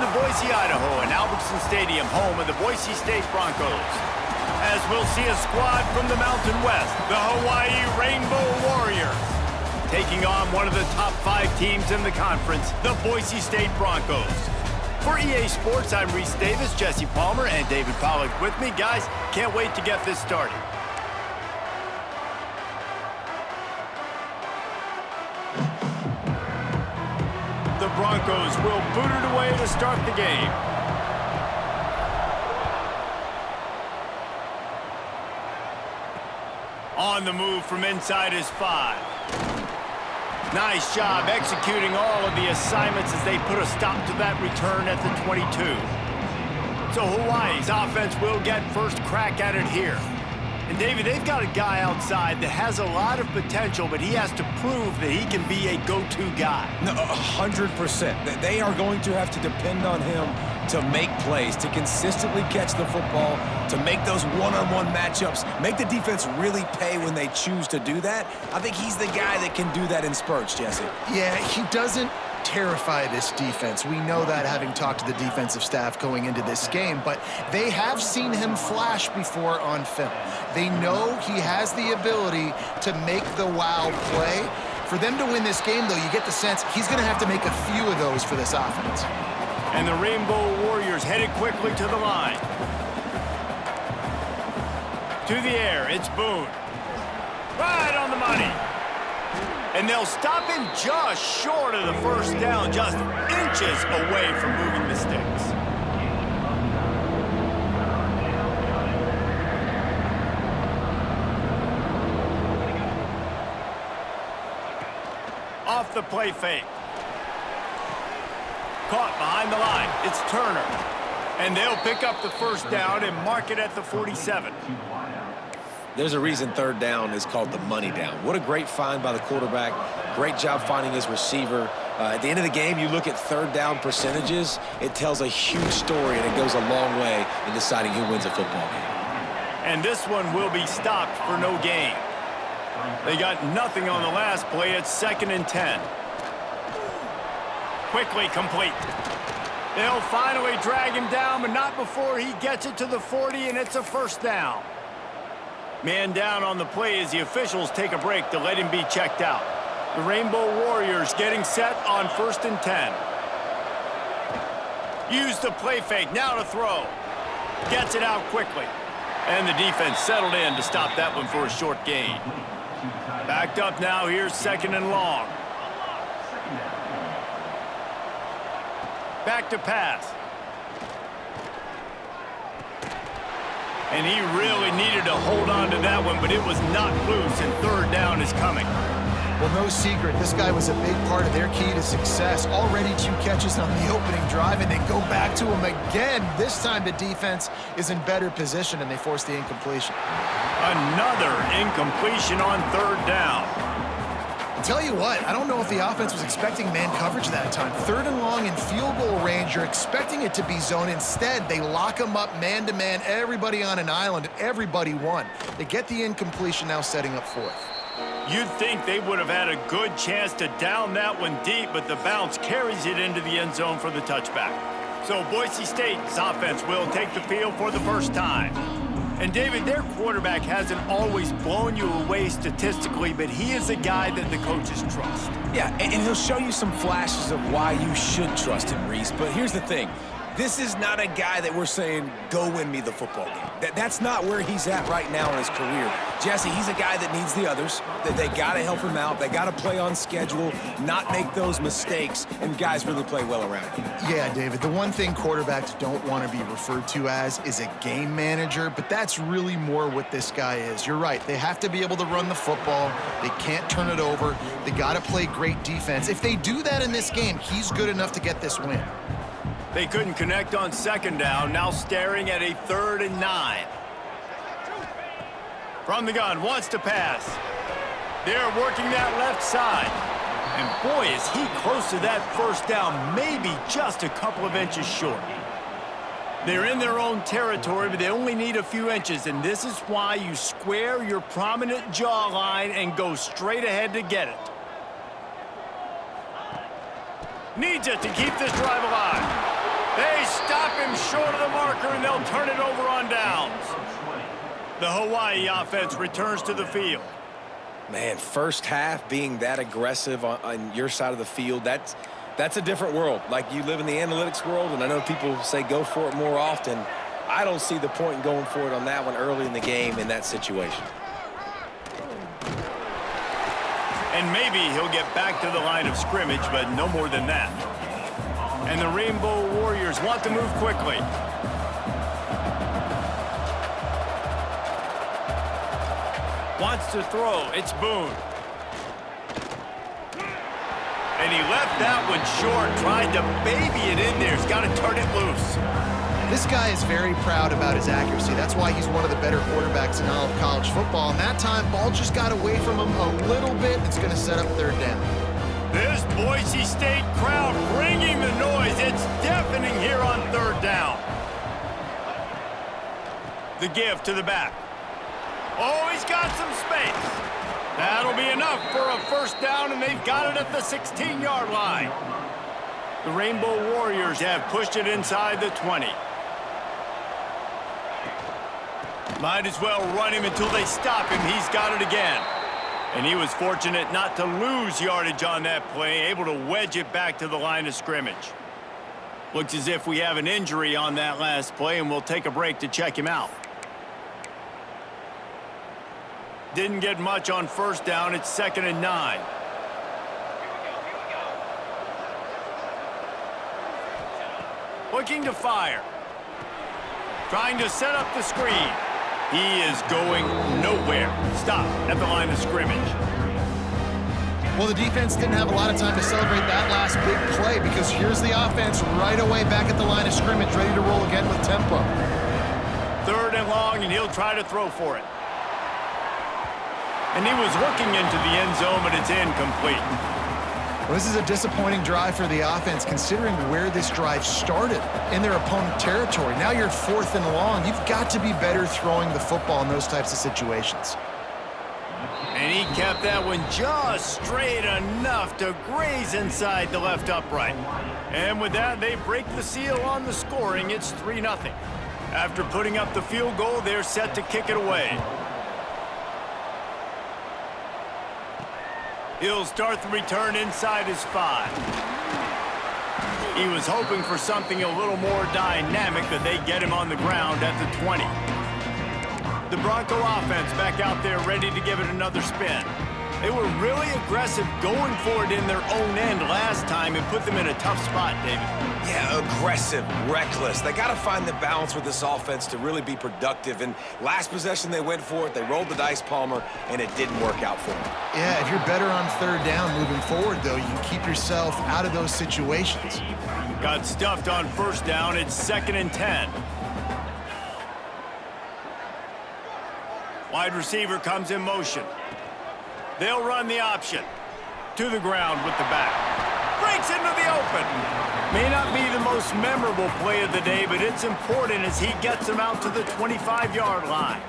to Boise, Idaho, and Albertson Stadium, home of the Boise State Broncos. As we'll see a squad from the Mountain West, the Hawaii Rainbow Warriors, taking on one of the top 5 teams in the conference, the Boise State Broncos. For EA Sports, I'm Reese Davis, Jesse Palmer, and David Pollack with me. Guys, can't wait to get this started. The Broncos will boot it away to start the game. On the move from inside his 5. Nice job executing all of the assignments as they put a stop to that return at the 22. So Hawaii's offense will get first crack at it here. And David, they've got a guy outside that has a lot of potential, but he has to prove that he can be a go-to guy. No, 100%. They are going to have to depend on him to make plays, to consistently catch the football, to make those one-on-one matchups, make the defense really pay when they choose to do that. I think he's the guy that can do that in spurts, Jesse. Yeah, he doesn't terrify this defense. We know that, having talked to the defensive staff going into this game, but they have seen him flash before on film. They know he has the ability to make the wow play. For them to win this game, though, you get the sense he's going to have to make a few of those for this offense. And the Rainbow Warriors headed quickly to the line. To the air, it's Boone. Right on the money. And they'll stop him just short of the first down, just inches away from moving the sticks. Off the play fake. Caught behind the line. It's Turner. And they'll pick up the first down and mark it at the 47. There's a reason third down is called the money down. What a great find by the quarterback. Great job finding his receiver. At the end of the game, you look at third down percentages. It tells a huge story, and it goes a long way in deciding who wins a football game. And this one will be stopped for no gain. They got nothing on the last play. It's 2nd and 10. Quickly complete. They'll finally drag him down, but not before he gets it to the 40, and it's a first down. Man down on the play as the officials take a break to let him be checked out. The Rainbow Warriors getting set on 1st and 10. Use the play fake, now to throw. Gets it out quickly. And the defense settled in to stop that one for a short gain. Backed up now, here's 2nd and long. Back to pass. And he really needed to hold on to that one, but it was not loose, and third down is coming. Well, no secret, this guy was a big part of their key to success. Already 2 catches on the opening drive, and they go back to him again. This time the defense is in better position, and they force the incompletion. Another incompletion on third down. Tell you what, I don't know if the offense was expecting man coverage that time. 3rd and long in field goal range, you're expecting it to be zone. Instead, they lock them up man-to-man, everybody on an island, everybody won. They get the incompletion, now setting up 4th. You'd think they would have had a good chance to down that one deep, but the bounce carries it into the end zone for the touchback. So Boise State's offense will take the field for the first time. And David, their quarterback hasn't always blown you away statistically, but he is a guy that the coaches trust. Yeah, and he'll show you some flashes of why you should trust him, Reese. But here's the thing. This is not a guy that we're saying, go win me the football game. That's not where he's at right now in his career. Jesse, he's a guy that needs the others, that they got to help him out. They got to play on schedule, not make those mistakes, and guys really play well around him. Yeah, David, the one thing quarterbacks don't want to be referred to as is a game manager, but that's really more what this guy is. You're right. They have to be able to run the football. They can't turn it over. They got to play great defense. If they do that in this game, he's good enough to get this win. They couldn't connect on 2nd down, now staring at a 3rd and 9. From the gun, wants to pass. They're working that left side. And boy, is he close to that first down, maybe just a couple of inches short. They're in their own territory, but they only need a few inches, and this is why you square your prominent jawline and go straight ahead to get it. Needs it to keep this drive alive. They stop him short of the marker, and they'll turn it over on downs. The Hawaii offense returns to the field. Man, first half being that aggressive on your side of the field, that's a different world. Like, you live in the analytics world, and I know people say go for it more often. I don't see the point in going for it on that one early in the game in that situation. And maybe he'll get back to the line of scrimmage, but no more than that. And the Rainbow Warriors want to move quickly. Wants to throw. It's Boone. And he left that one short, tried to baby it in there. He's got to turn it loose. This guy is very proud about his accuracy. That's why he's one of the better quarterbacks in all of college football. And that time, ball just got away from him a little bit. It's going to set up third down. This Boise State crowd bringing the noise. It's deafening here on third down. The give to the back. Oh, he's got some space. That'll be enough for a first down, and they've got it at the 16-yard line. The Rainbow Warriors have pushed it inside the 20. Might as well run him until they stop him. He's got it again. And he was fortunate not to lose yardage on that play, able to wedge it back to the line of scrimmage. Looks as if we have an injury on that last play, and we'll take a break to check him out. Didn't get much on first down. It's 2nd and 9. Looking to fire. Trying to set up the screen. He is going nowhere. Stop at the line of scrimmage. Well, the defense didn't have a lot of time to celebrate that last big play because here's the offense right away back at the line of scrimmage, ready to roll again with tempo. 3rd and long, and he'll try to throw for it. And he was looking into the end zone, but it's incomplete. Well, this is a disappointing drive for the offense, considering where this drive started in their opponent territory. Now you're 4th and long. You've got to be better throwing the football in those types of situations. And he kept that one just straight enough to graze inside the left upright. And with that, they break the seal on the scoring. It's 3-0. After putting up the field goal, they're set to kick it away. He'll start the return inside his 5. He was hoping for something a little more dynamic, but they get him on the ground at the 20. The Bronco offense back out there ready to give it another spin. They were really aggressive going for it in their own end last time and put them in a tough spot, David. Yeah, aggressive, reckless. They got to find the balance with this offense to really be productive. And last possession, they went for it. They rolled the dice, Palmer, and it didn't work out for them. Yeah, if you're better on third down moving forward, though, you keep yourself out of those situations. Got stuffed on first down. It's 2nd and 10. Wide receiver comes in motion. They'll run the option. To the ground with the back. Breaks into the open. May not be the most memorable play of the day, but it's important as he gets him out to the 25-yard line.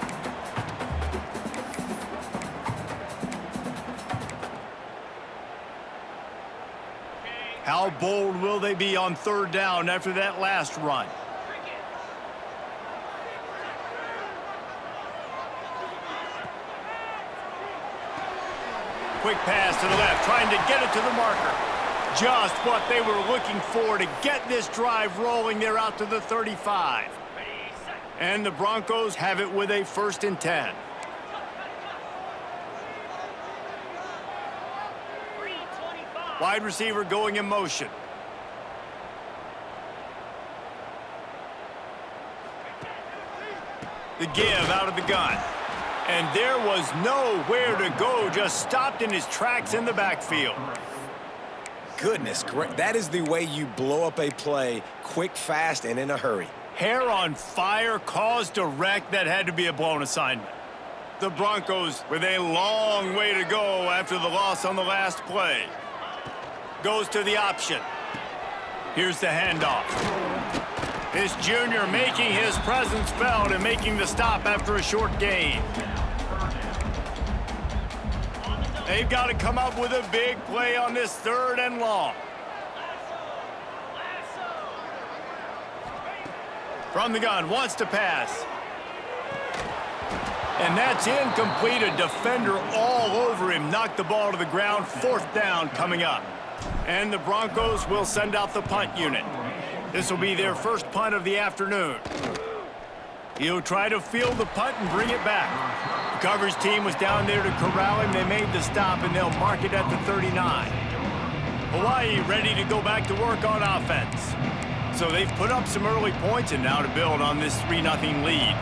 How bold will they be on third down after that last run? Quick pass to the left, trying to get it to the marker. Just what they were looking for to get this drive rolling. They're out to the 35. And the Broncos have it with a 1st and 10. Wide receiver going in motion. The give out of the gun. And there was nowhere to go, just stopped in his tracks in the backfield. Goodness, great. That is the way you blow up a play, quick, fast, and in a hurry. Hair on fire, caused a wreck that had to be a blown assignment. The Broncos with a long way to go after the loss on the last play. Goes to the option. Here's the handoff. This junior making his presence felt and making the stop after a short gain. They've got to come up with a big play on this 3rd and long. From the gun, wants to pass. And that's incomplete. A defender all over him. Knocked the ball to the ground. 4th down coming up. And the Broncos will send out the punt unit. This will be their first punt of the afternoon. He'll try to field the punt and bring it back. The coverage team was down there to corral him. They made the stop, and they'll mark it at the 39. Hawaii ready to go back to work on offense. So they've put up some early points, and now to build on this 3-0 lead.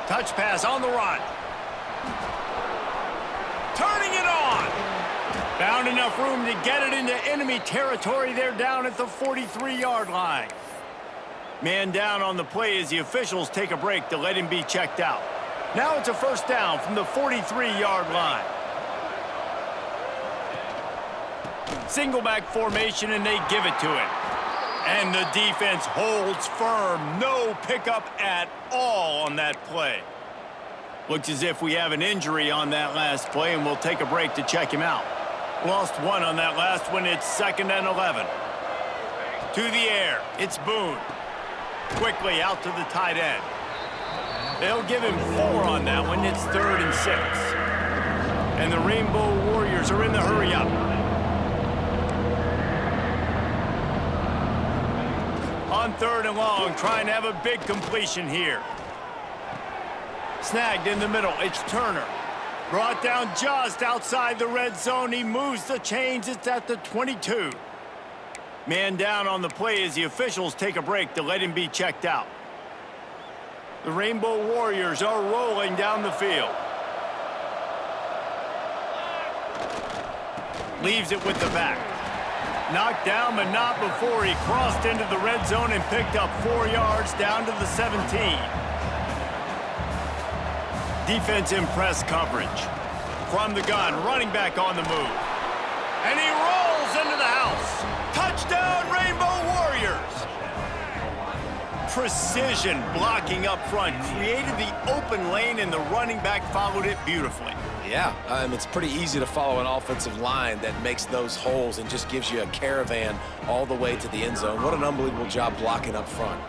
Touch pass on the run. Turning it on. Found enough room to get it into enemy territory. They're down at the 43-yard line. Man down on the play as the officials take a break to let him be checked out. Now it's a first down from the 43-yard line. Single back formation, and they give it to him. And the defense holds firm. No pickup at all on that play. Looks as if we have an injury on that last play, and we'll take a break to check him out. Lost one on that last one. It's 2nd and 11. To the air. It's Boone. Quickly out to the tight end. They'll give him 4 on that one. It's 3rd and 6. And the Rainbow Warriors are in the hurry-up. On 3rd and long, trying to have a big completion here. Snagged in the middle. It's Turner. Brought down just outside the red zone. He moves the chains. It's at the 22. Man down on the play as the officials take a break to let him be checked out. The Rainbow Warriors are rolling down the field. Leaves it with the back. Knocked down, but not before he crossed into the red zone and picked up 4 yards down to the 17. Defense in press coverage. From the gun, running back on the move. And he rolls into the house. Touchdown, Rainbow Warriors! Precision blocking up front. Created the open lane, and the running back followed it beautifully. Yeah, it's pretty easy to follow an offensive line that makes those holes and just gives you a caravan all the way to the end zone. What an unbelievable job blocking up front.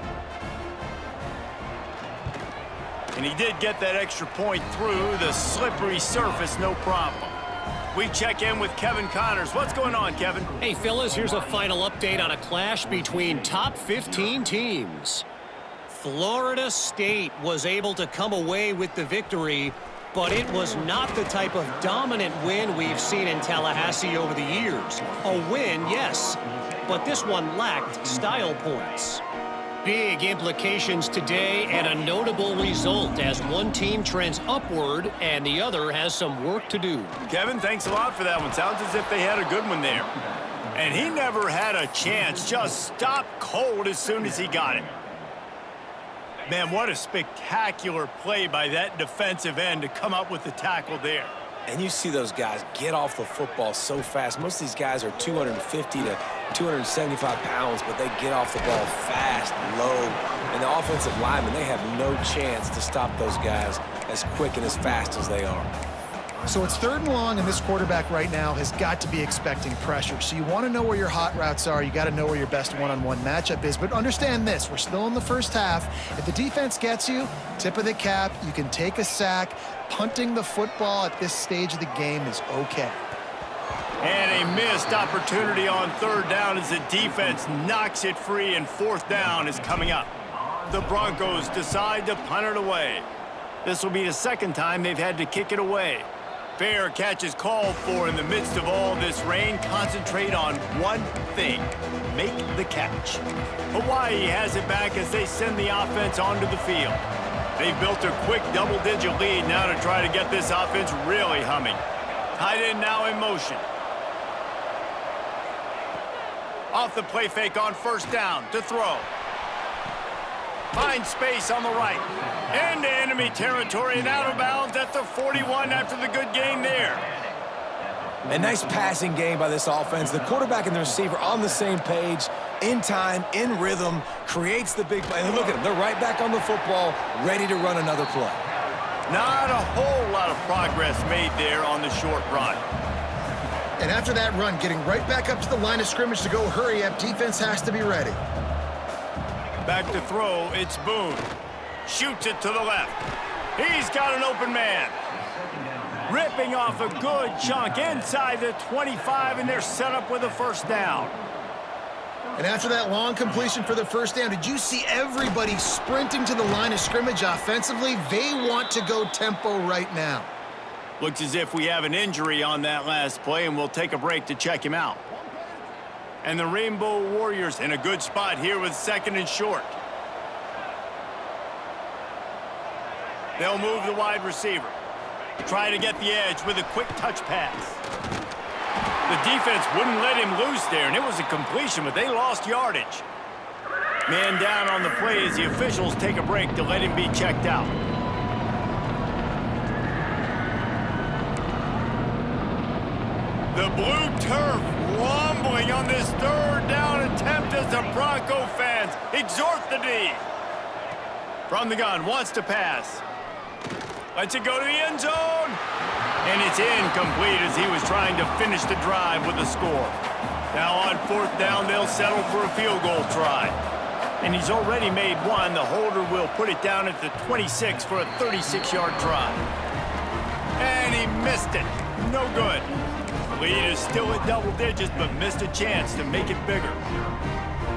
And he did get that extra point through the slippery surface, no problem. We check in with Kevin Connors. What's going on, Kevin? Hey, fellas, here's a final update on a clash between top 15 teams. Florida State was able to come away with the victory, but it was not the type of dominant win we've seen in Tallahassee over the years. A win, yes, but this one lacked style points. Big implications today and a notable result as one team trends upward and the other has some work to do. Kevin, thanks a lot for that one. Sounds as if they had a good one there. And he never had a chance. Just stopped cold as soon as he got it. Man, what a spectacular play by that defensive end to come up with the tackle there. And you see those guys get off the football so fast. Most of these guys are 250 to 275 pounds, but they get off the ball fast, low. And the offensive linemen, they have no chance to stop those guys as quick and as fast as they are. So it's 3rd and long, and this quarterback right now has got to be expecting pressure. So you want to know where your hot routes are. You got to know where your best one-on-one matchup is. But understand this, we're still in the first half. If the defense gets you, tip of the cap, you can take a sack. Punting the football at this stage of the game is okay. And a missed opportunity on 3rd down as the defense knocks it free, and 4th down is coming up. The Broncos decide to punt it away. This will be the 2nd time they've had to kick it away. Fair catch is called for in the midst of all this rain. Concentrate on one thing: make the catch. Hawaii has it back as they send the offense onto the field. They've built a quick double-digit lead now to try to get this offense really humming. Tight end now in motion. Off the play fake on 1st down to throw. Finds space on the right. Into enemy territory and out of bounds at the 41 after the good gain there. A nice passing game by this offense. The quarterback and the receiver on the same page, in time, in rhythm, creates the big play. And look at them. They're right back on the football, ready to run another play. Not a whole lot of progress made there on the short run. And after that run, getting right back up to the line of scrimmage to go hurry up, defense has to be ready. Back to throw, it's Boone. Shoots it to the left. He's got an open man. Ripping off a good chunk inside the 25, and they're set up with a first down. And after that long completion for the first down, did you see everybody sprinting to the line of scrimmage offensively? They want to go tempo right now. Looks as if we have an injury on that last play, and we'll take a break to check him out. And the Rainbow Warriors in a good spot here with 2nd and short. They'll move the wide receiver. Try to get the edge with a quick touch pass. The defense wouldn't let him loose there, and it was a completion, but they lost yardage. Man down on the play as the officials take a break to let him be checked out. The blue turf rumbling on this 3rd down attempt as the Bronco fans exhort the D. From the gun, wants to pass. Lets it go to the end zone. And it's incomplete as he was trying to finish the drive with a score. Now on 4th down, they'll settle for a field goal try. And he's already made one. The holder will put it down at the 26 for a 36-yard drive. And he missed it. No good. The lead is still at double digits, but missed a chance to make it bigger.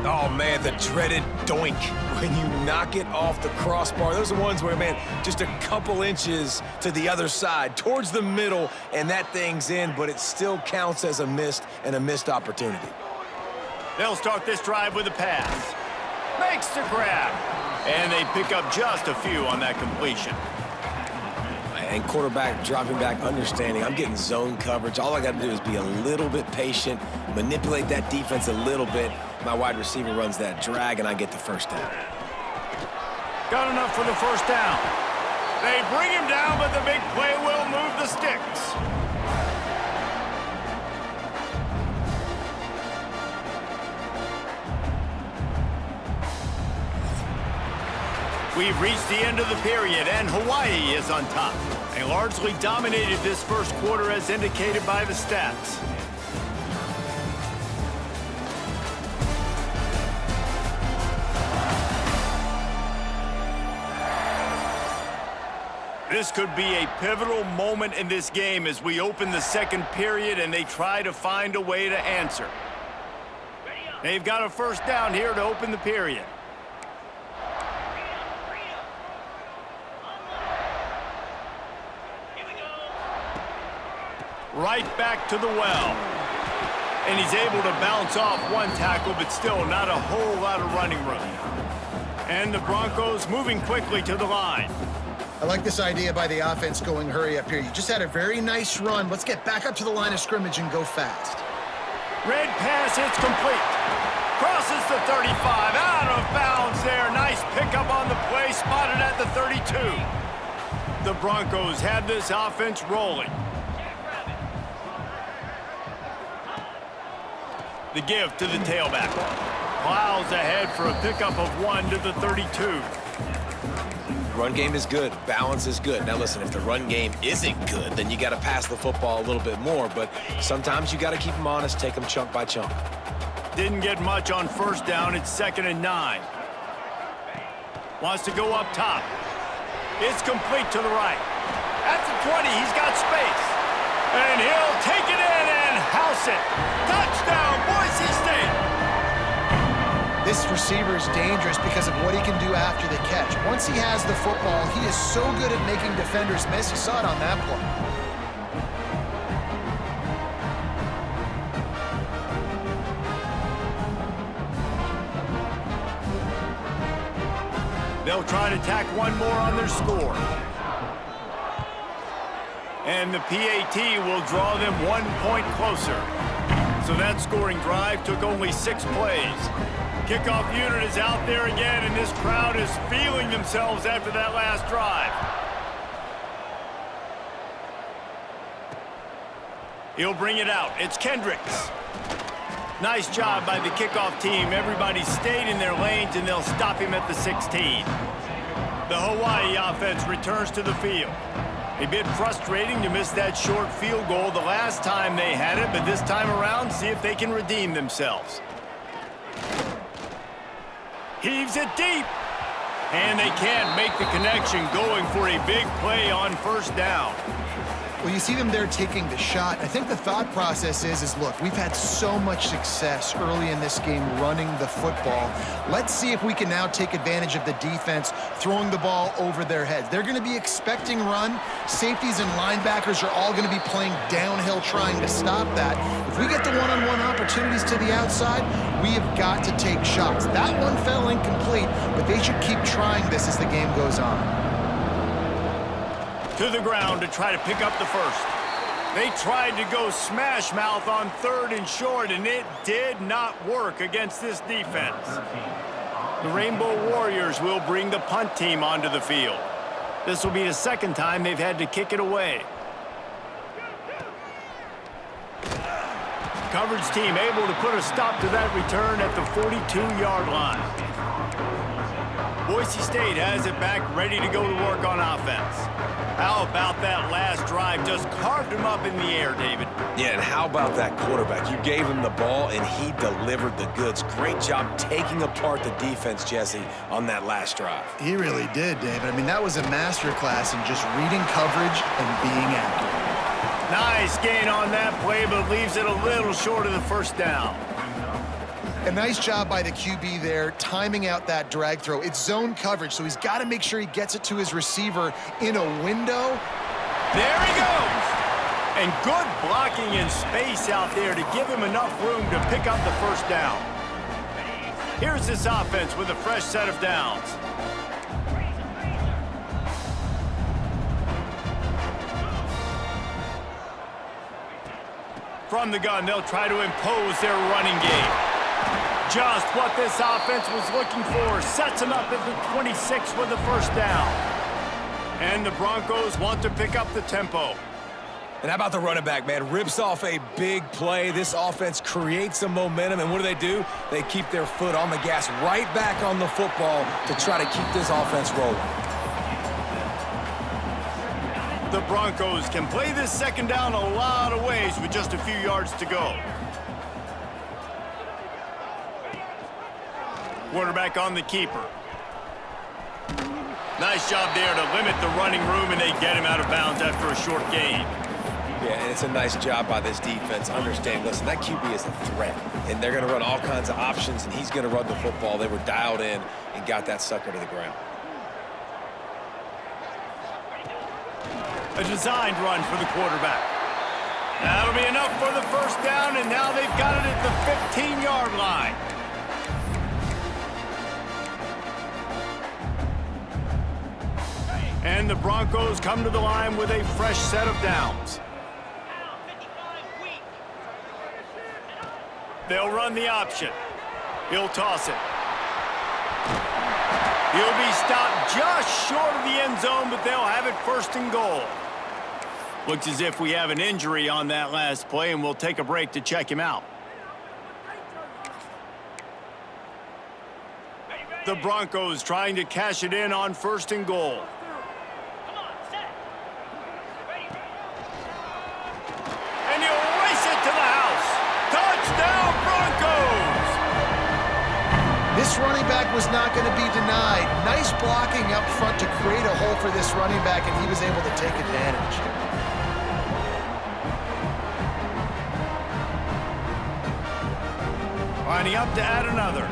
Oh, man, the dreaded doink when you knock it off the crossbar. Those are ones where, man, just a couple inches to the other side, towards the middle, and that thing's in, but it still counts as a missed opportunity. They'll start this drive with a pass. Makes the grab. And they pick up just a few on that completion. And quarterback dropping back, understanding I'm getting zone coverage. All I got to do is be a little bit patient, manipulate that defense a little bit. My wide receiver runs that drag, and I get the first down. Got enough for the first down. They bring him down, but the big play will move the sticks. We've reached the end of the period, and Hawaii is on top. They largely dominated this first quarter as indicated by the stats. This could be a pivotal moment in this game as we open the second period and they try to find a way to answer. They've got a first down here to open the period. Right back to the well. And he's able to bounce off one tackle, but still not a whole lot of running room. And the Broncos moving quickly to the line. I like this idea by the offense going hurry up here. You just had a very nice run. Let's get back up to the line of scrimmage and go fast. Red pass, it's complete. Crosses the 35, out of bounds there. Nice pickup on the play, spotted at the 32. The Broncos have this offense rolling. The give to the tailback. Plows ahead for a pickup of 1 to the 32. Run game is good. Balance is good. Now, listen, if the run game isn't good, then you got to pass the football a little bit more. But sometimes you got to keep them honest, take them chunk by chunk. Didn't get much on first down. It's 2nd and 9. Wants to go up top. It's complete to the right. At the 20, he's got space. And he'll take it in and house it. Touchdown, Boise State. This receiver is dangerous because of what he can do after the catch. Once he has the football, he is so good at making defenders miss. You saw it on that play. They'll try to tack one more on their score. And the PAT will draw them 1 point closer. So that scoring drive took only 6 plays. Kickoff unit is out there again, and this crowd is feeling themselves after that last drive. He'll bring it out. It's Kendricks. Nice job by the kickoff team. Everybody stayed in their lanes, and they'll stop him at the 16. The Hawaii offense returns to the field. A bit frustrating to miss that short field goal the last time they had it, but this time around, see if they can redeem themselves. Heaves it deep. And they can't make the connection, going for a big play on first down. Well, you see them there taking the shot. I think the thought process is look, we've had so much success early in this game running the football. Let's see if we can now take advantage of the defense throwing the ball over their heads. They're going to be expecting run. Safeties and linebackers are all going to be playing downhill trying to stop that. If we get the one-on-one opportunities to the outside, we have got to take shots. That one fell incomplete, but they should keep trying this as the game goes on. To the ground to try to pick up the first. They tried to go smash mouth on 3rd and short, and it did not work against this defense. The Rainbow Warriors will bring the punt team onto the field. This will be the second time they've had to kick it away. Coverage team able to put a stop to that return at the 42-yard line. Boise State has it back, ready to go to work on offense. How about that last drive? Just carved him up in the air, David. Yeah, and how about that quarterback? You gave him the ball, and he delivered the goods. Great job taking apart the defense, Jesse, on that last drive. He really did, David. I mean, that was a masterclass in just reading coverage and being accurate. Nice gain on that play, but leaves it a little short of the first down. A nice job by the QB there, timing out that drag throw. It's zone coverage, so he's got to make sure he gets it to his receiver in a window. There he goes! And good blocking in space out there to give him enough room to pick up the first down. Here's this offense with a fresh set of downs. From the gun, they'll try to impose their running game. Just what this offense was looking for. Sets him up at the 26 with the first down. And the Broncos want to pick up the tempo. And how about the running back, man? Rips off a big play. This offense creates some momentum, and what do? They keep their foot on the gas, right back on the football to try to keep this offense rolling. The Broncos can play this second down a lot of ways with just a few yards to go. Quarterback on the keeper. Nice job there to limit the running room, and they get him out of bounds after a short gain. Yeah, and it's a nice job by this defense. Understand, listen, that QB is a threat, and they're going to run all kinds of options, and he's going to run the football. They were dialed in and got that sucker to the ground. A designed run for the quarterback. That'll be enough for the first down, and now they've got it at the 15-yard line. And the Broncos come to the line with a fresh set of downs. They'll run the option. He'll toss it. He'll be stopped just short of the end zone, but they'll have it first and goal. Looks as if we have an injury on that last play, and we'll take a break to check him out. The Broncos trying to cash it in on first and goal. And he'll race it to the house. Touchdown, Broncos! This running back was not going to be denied. Nice blocking up front to create a hole for this running back, and he was able to take advantage. Lining up to add another.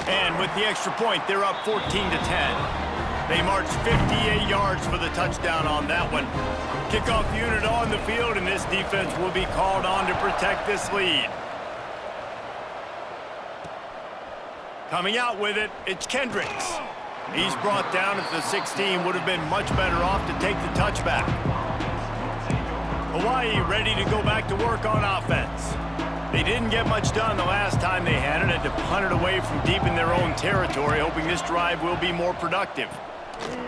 And with the extra point, they're up 14 to 10. They marched 58 yards for the touchdown on that one. Kickoff unit on the field, and this defense will be called on to protect this lead. Coming out with it, it's Kendricks. He's brought down at the 16, would have been much better off to take the touchback. Hawaii ready to go back to work on offense. They didn't get much done the last time they had it, to punt it away from deep in their own territory, hoping this drive will be more productive.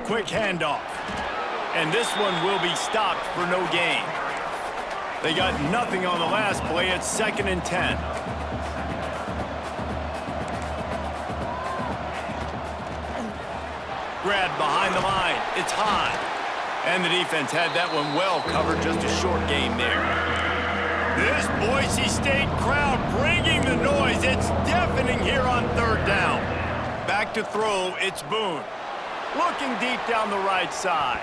Quick handoff. And this one will be stopped for no gain. They got nothing on the last play. It's 2nd and 10. Grab behind the line. It's high. And the defense had that one well covered. Just a short gain there. This Boise State crowd bringing the noise. It's deafening here on third down. Back to throw. It's Boone. Looking deep down the right side.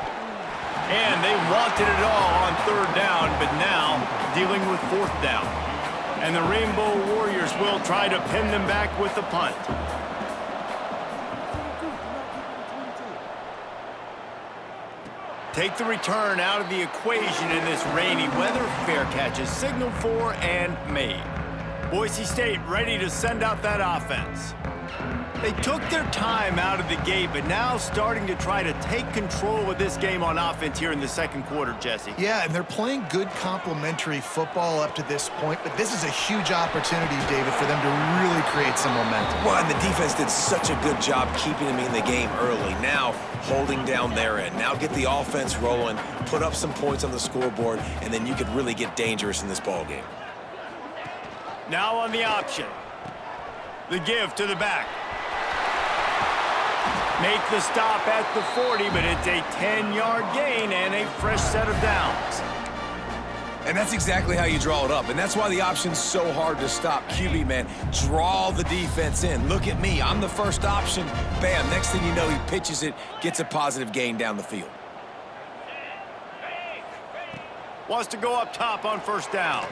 And they wanted it all on third down, but now dealing with fourth down. And the Rainbow Warriors will try to pin them back with the punt. Take the return out of the equation in this rainy weather. Fair catch is signaled for and made. Boise State ready to send out that offense. They took their time out of the gate, but now starting to try to take control of this game on offense here in the second quarter, Jesse. Yeah, and they're playing good complementary football up to this point, but this is a huge opportunity, David, for them to really create some momentum. Well, and the defense did such a good job keeping them in the game early. Now, holding down their end. Now get the offense rolling, put up some points on the scoreboard, and then you could really get dangerous in this ball game. Now on the option. The give to the back. Make the stop at the 40, but it's a 10-yard gain and a fresh set of downs. And that's exactly how you draw it up, and that's why the option's so hard to stop. QB, man, draw the defense in. Look at me. I'm the first option. Bam, next thing you know, he pitches it, gets a positive gain down the field. Wants to go up top on first down.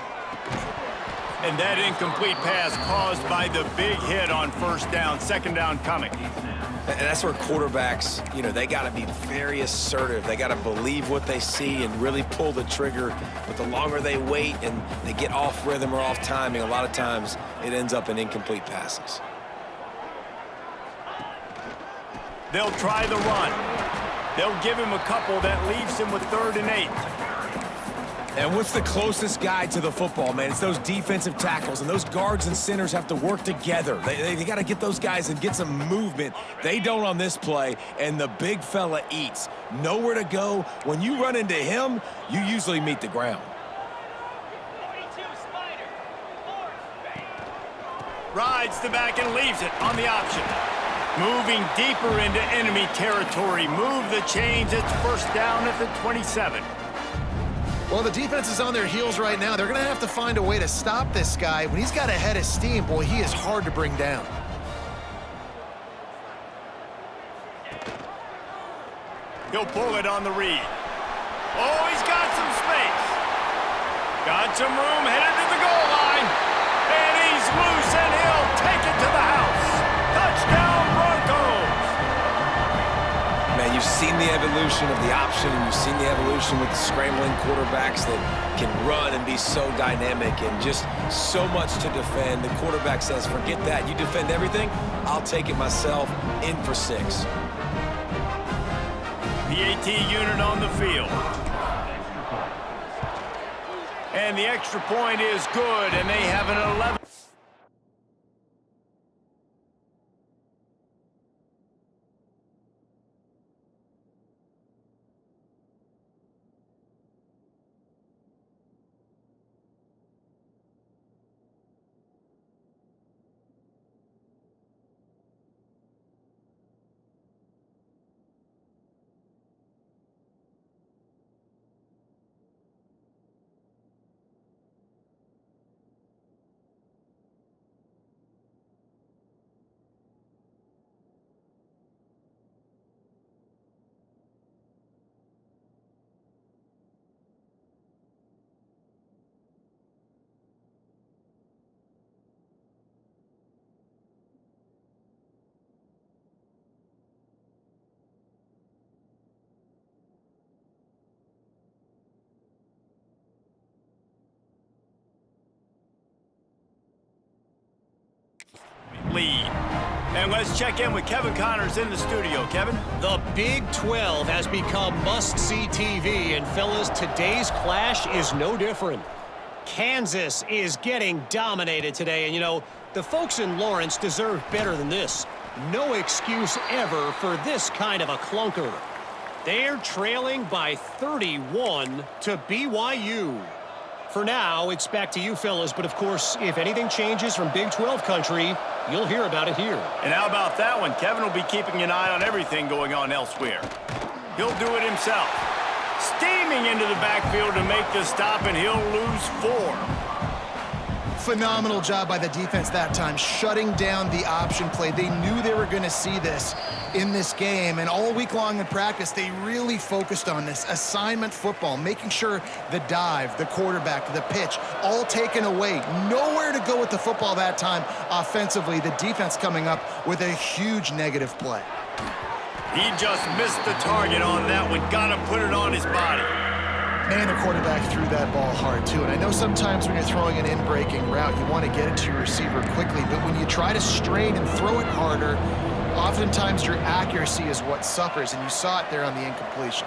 And that incomplete pass caused by the big hit on first down. Second down coming. And that's where quarterbacks, they got to be very assertive. They got to believe what they see and really pull the trigger. But the longer they wait and they get off rhythm or off timing, a lot of times it ends up in incomplete passes. They'll try the run. They'll give him a couple that leaves him with 3rd and 8. And what's the closest guy to the football, man? It's those defensive tackles, and those guards and centers have to work together. They got to get those guys and get some movement. They don't on this play, and the big fella eats. Nowhere to go. When you run into him, you usually meet the ground. Rides the back and leaves it on the option. Moving deeper into enemy territory. Move the chains. It's first down at the 27. Well, the defense is on their heels right now. They're going to have to find a way to stop this guy. When he's got a head of steam, boy, he is hard to bring down. He'll pull it on the read. Oh, he's got some space. Got some room, headed to the goal line. And he's loose, and he'll take it to the house. Touchdown, Broncos. Man, you've seen the evolution of the option, and you've seen the evolution with the scrambling quarterbacks that can run and be so dynamic and just so much to defend. The quarterback says, forget that. You defend everything, I'll take it myself. In for 6. The AT unit on the field. And the extra point is good, and they have an 11. Lead. And let's check in with Kevin Connors in the studio. Kevin? The Big 12 has become must-see TV, and fellas, today's clash is no different. Kansas is getting dominated today, and the folks in Lawrence deserve better than this. No excuse ever for this kind of a clunker. They're trailing by 31 to BYU. For now, it's back to you fellas, but of course, if anything changes from Big 12 country, you'll hear about it here. And how about that one? Kevin will be keeping an eye on everything going on elsewhere. He'll do it himself. Steaming into the backfield to make the stop, and he'll lose 4. Phenomenal job by the defense that time, shutting down the option play. They knew they were going to see this in this game, and all week long in practice, they really focused on this assignment football, making sure the dive, the quarterback, the pitch, all taken away. Nowhere to go with the football that time offensively. The defense coming up with a huge negative play. He just missed the target on that one. Got to put it on his body. Man, the quarterback threw that ball hard, too. And I know sometimes when you're throwing an in-breaking route, you want to get it to your receiver quickly. But when you try to strain and throw it harder, oftentimes your accuracy is what suffers. And you saw it there on the incompletion.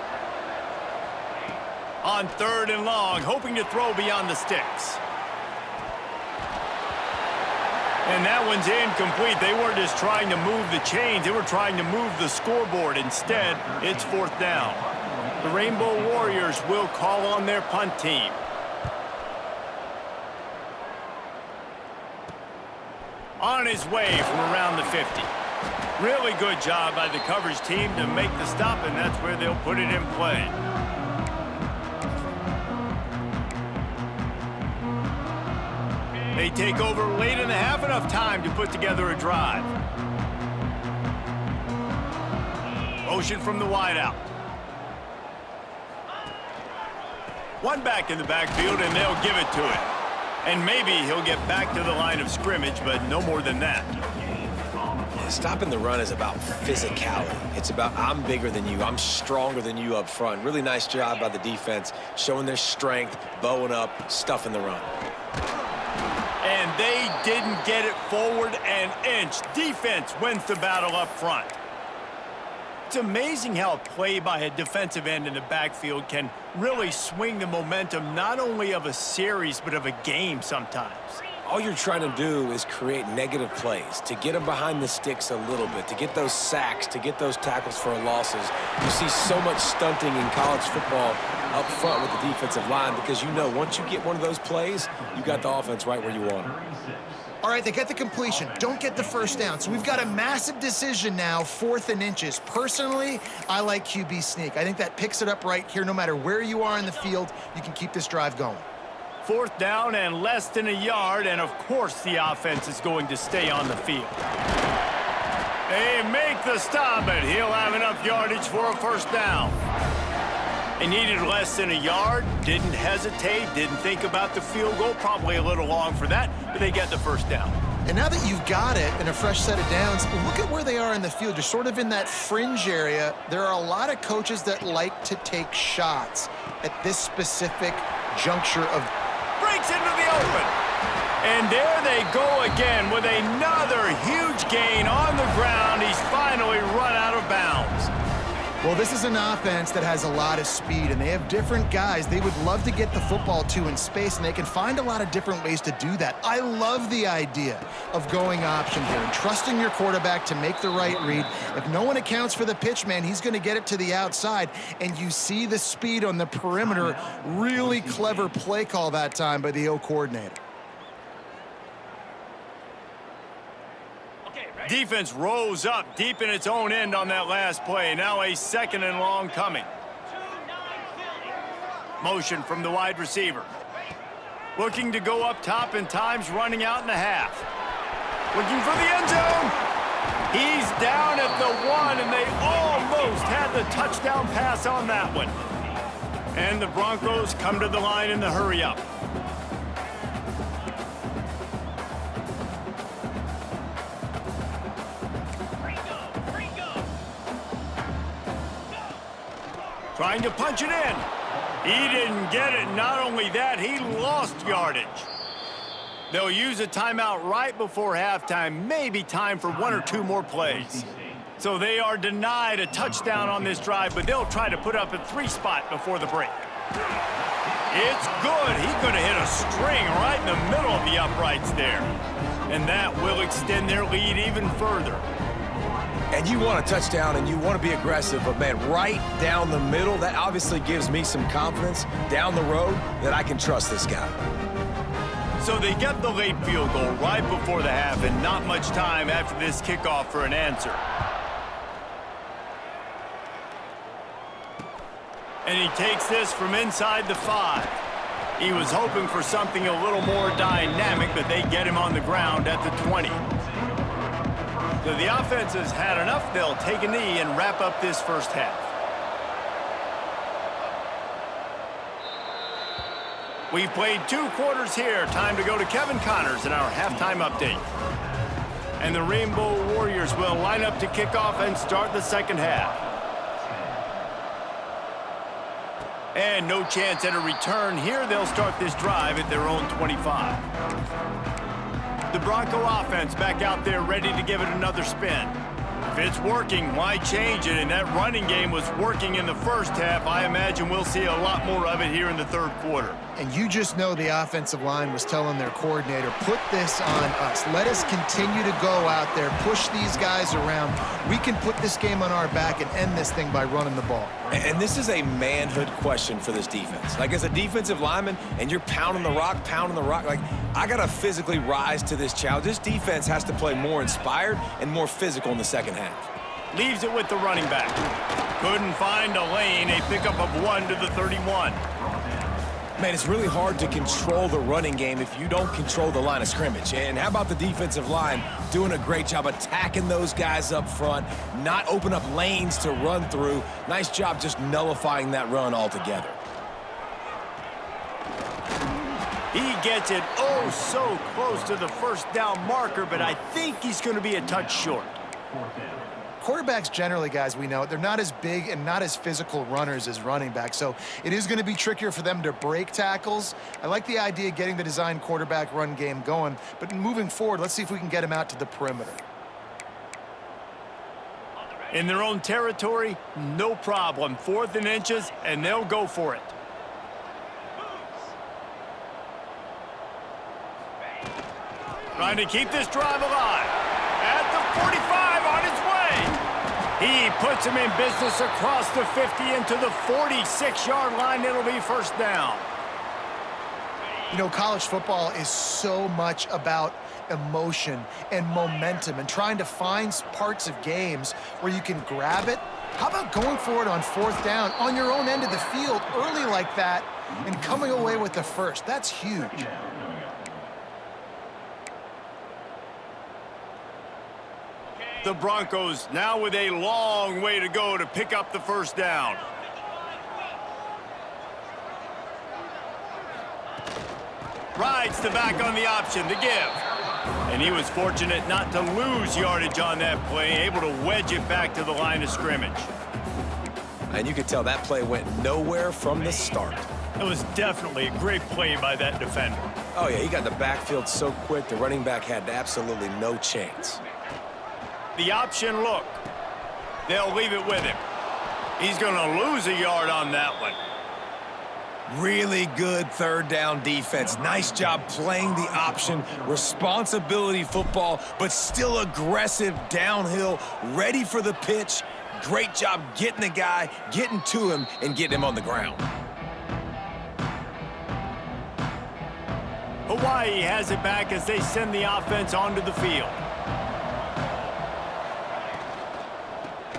On 3rd and long, hoping to throw beyond the sticks. And that one's incomplete. They weren't just trying to move the chains. They were trying to move the scoreboard. Instead, it's 4th down. The Rainbow Warriors will call on their punt team. On his way from around the 50. Really good job by the coverage team to make the stop, and that's where they'll put it in play. They take over late in the half, enough time to put together a drive. Motion from the wideout. One back in the backfield, and they'll give it to it. And maybe he'll get back to the line of scrimmage, but no more than that. Yeah, stopping the run is about physicality. It's about I'm bigger than you, I'm stronger than you up front. Really nice job by the defense, showing their strength, bowing up, stuffing the run. And they didn't get it forward an inch. Defense wins the battle up front. It's amazing how a play by a defensive end in the backfield can really swing the momentum not only of a series but of a game sometimes. All you're trying to do is create negative plays, to get them behind the sticks a little bit, to get those sacks, to get those tackles for losses. You see so much stunting in college football up front with the defensive line because you know once you get one of those plays, you got the offense right where you want it. All right, they get the completion. Don't get the first down. So we've got a massive decision now, 4th and inches. Personally, I like QB sneak. I think that picks it up right here. No matter where you are in the field, you can keep this drive going. 4th down and less than a yard, and of course the offense is going to stay on the field. They make the stop, and he'll have enough yardage for a first down. They needed less than a yard, didn't hesitate, didn't think about the field goal, probably a little long for that, but they get the first down. And now that you've got it in a fresh set of downs, look at where they are in the field. You're sort of in that fringe area. There are a lot of coaches that like to take shots at this specific juncture of... Breaks into the open. And there they go again with another huge gain on the ground. He's finally run out of bounds. Well, this is an offense that has a lot of speed, and they have different guys they would love to get the football to in space, and they can find a lot of different ways to do that. I love the idea of going option here and trusting your quarterback to make the right read. If no one accounts for the pitch, man, he's going to get it to the outside, and you see the speed on the perimeter. Really clever play call that time by the O coordinator. Defense rose up deep in its own end on that last play. Now a 2nd and long coming. Motion from the wide receiver. Looking to go up top, and time's running out in the half. Looking for the end zone. He's down at the 1, and they almost had the touchdown pass on that one. And the Broncos come to the line in the hurry-up. Trying to punch it in. He didn't get it. Not only that, he lost yardage. They'll use a timeout right before halftime. Maybe time for 1 or 2 more plays. So they are denied a touchdown on this drive, but they'll try to put up a 3 spot before the break. It's good. He could have hit a string right in the middle of the uprights there. And that will extend their lead even further. And you want a touchdown and you want to be aggressive, but man, right down the middle, that obviously gives me some confidence down the road that I can trust this guy. So they get the late field goal right before the half and not much time after this kickoff for an answer. And he takes this from inside the 5. He was hoping for something a little more dynamic, but they get him on the ground at the 20. So the offense has had enough. They'll take a knee and wrap up this first half. We've played 2 quarters here. Time to go to Kevin Connors in our halftime update. And the Rainbow Warriors will line up to kick off and start the second half. And no chance at a return here. They'll start this drive at their own 25. The Bronco offense back out there ready to give it another spin. If it's working, why change it? And that running game was working in the first half. I imagine we'll see a lot more of it here in the third quarter. And you just know the offensive line was telling their coordinator, put this on us. Let us continue to go out there, push these guys around. We can put this game on our back and end this thing by running the ball. And this is a manhood question for this defense. Like, as a defensive lineman, and you're pounding the rock, like, I got to physically rise to this challenge. This defense has to play more inspired and more physical in the second half. Leaves it with the running back. Couldn't find a lane. A pickup of 1 to the 31. Man, it's really hard to control the running game if you don't control the line of scrimmage. And how about the defensive line doing a great job attacking those guys up front, not open up lanes to run through. Nice job just nullifying that run altogether. He gets it oh so close to the first down marker, but I think he's going to be a touch short. Quarterbacks generally, guys, we know, they're not as big and not as physical runners as running backs, so it is going to be trickier for them to break tackles. I like the idea of getting the design quarterback run game going, but moving forward, let's see if we can get him out to the perimeter. In their own territory, no problem. 4th and inches, and they'll go for it. Trying to keep this drive alive. At the 45 on its way. He puts him in business across the 50 into the 46-yard line. It'll be first down. You know, college football is so much about emotion and momentum and trying to find parts of games where you can grab it. How about going for it on 4th down on your own end of the field early like that and coming away with the first? That's huge. The Broncos now with a long way to go to pick up the first down. Rides the back on the option to give. And he was fortunate not to lose yardage on that play, able to wedge it back to the line of scrimmage. And you could tell that play went nowhere from the start. It was definitely a great play by that defender. Oh, yeah, he got the backfield so quick, the running back had absolutely no chance. The option look. They'll leave it with him. He's going to lose a yard on that one. Really good 3rd down defense. Nice job playing the option. Responsibility football, but still aggressive downhill, ready for the pitch. Great job getting the guy, getting to him, and getting him on the ground. Hawaii has it back as they send the offense onto the field.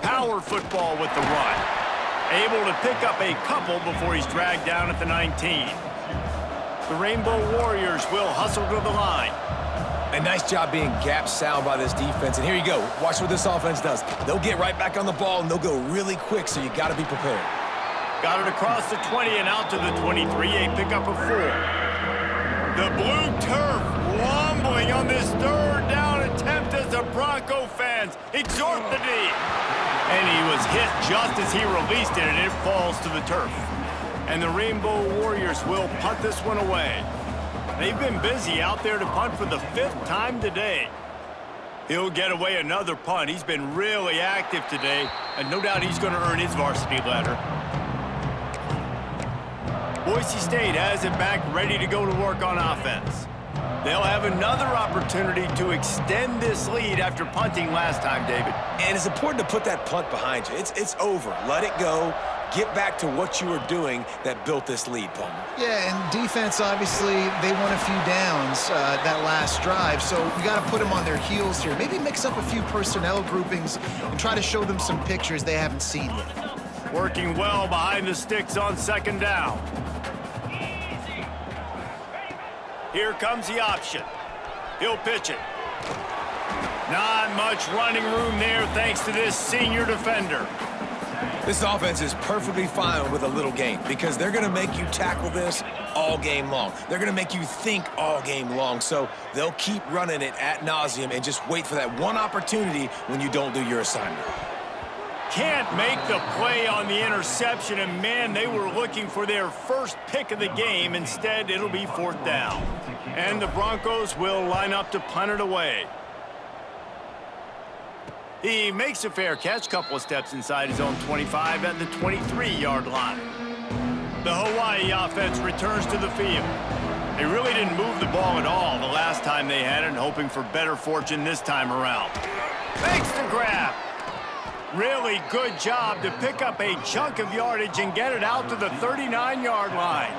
Power football with the run. Able to pick up a couple before he's dragged down at the 19. The Rainbow Warriors will hustle to the line. A nice job being gap sound by this defense. And here you go. Watch what this offense does. They'll get right back on the ball, and they'll go really quick, so you got to be prepared. Got it across the 20 and out to the 23. A pickup of 4. The blue turf rumbling on this 3rd down attempt as the Bronco fans exhort the D. And he was hit just as he released it, and it falls to the turf. And the Rainbow Warriors will punt this one away. They've been busy out there to punt for the 5th time today. He'll get away another punt. He's been really active today, and no doubt he's going to earn his varsity letter. Boise State has it back, ready to go to work on offense. They'll have another opportunity to extend this lead after punting last time, David. And it's important to put that punt behind you. It's over. Let it go. Get back to what you were doing that built this lead, Palmer. Yeah, and defense, obviously, they won a few downs that last drive, so we got to put them on their heels here. Maybe mix up a few personnel groupings and try to show them some pictures they haven't seen yet. Working well behind the sticks on second down. Here comes the option. He'll pitch it. Not much running room there thanks to this senior defender. This offense is perfectly fine with a little game because they're going to make you tackle this all game long. They're going to make you think all game long. So they'll keep running it ad nauseum and just wait for that one opportunity when you don't do your assignment. Can't make the play on the interception, and man, they were looking for their first pick of the game. Instead, it'll be fourth down. And the Broncos will line up to punt it away. He makes a fair catch, couple of steps inside his own 25 at the 23-yard line. The Hawaii offense returns to the field. They really didn't move the ball at all the last time they had it, hoping for better fortune this time around. Makes the grab. Really good job to pick up a chunk of yardage and get it out to the 39-yard line.